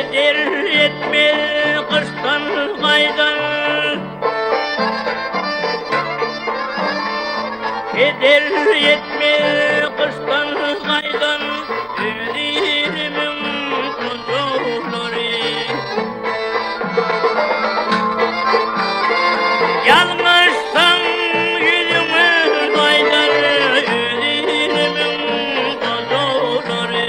Eder etmez kıştan kaydan, eder etmez kıştan kaydan, özlerimin kuzuları. Yanmışsan yüzümü kaydan, özlerimin kuzuları.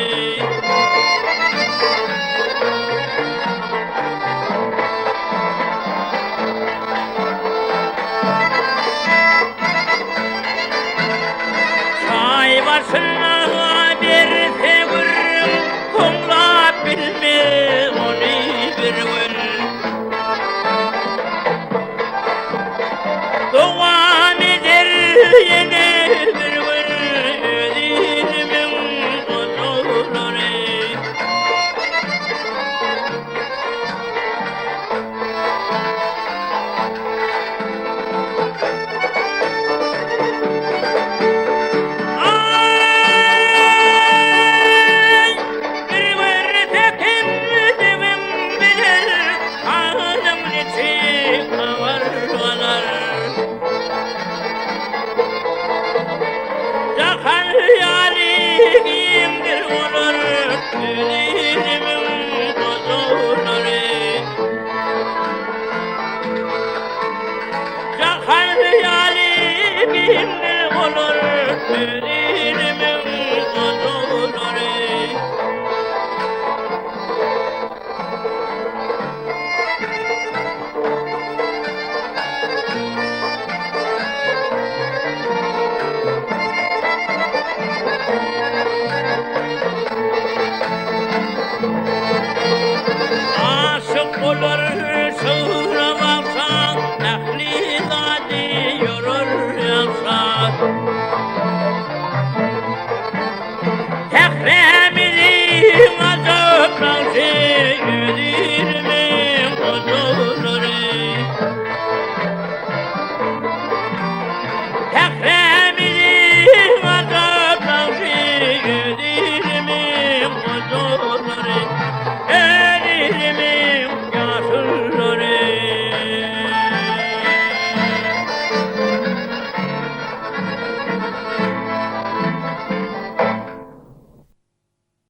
Çay başına bir sevgilim, kolla bilmez onu bir gün. Doğan eder yine bir gün, özlerimin kuzuları. Ay, bir tekin divim bilir, ağzımın içi kavarlar. Zakar yalimdir olur, özlerimin kuzuları. Zakar yalimdir olur, özlerimin kuzuları. Aşık olur sığıramazsan, ehli zadi yorur yapsan. Tekremizin azıplansın,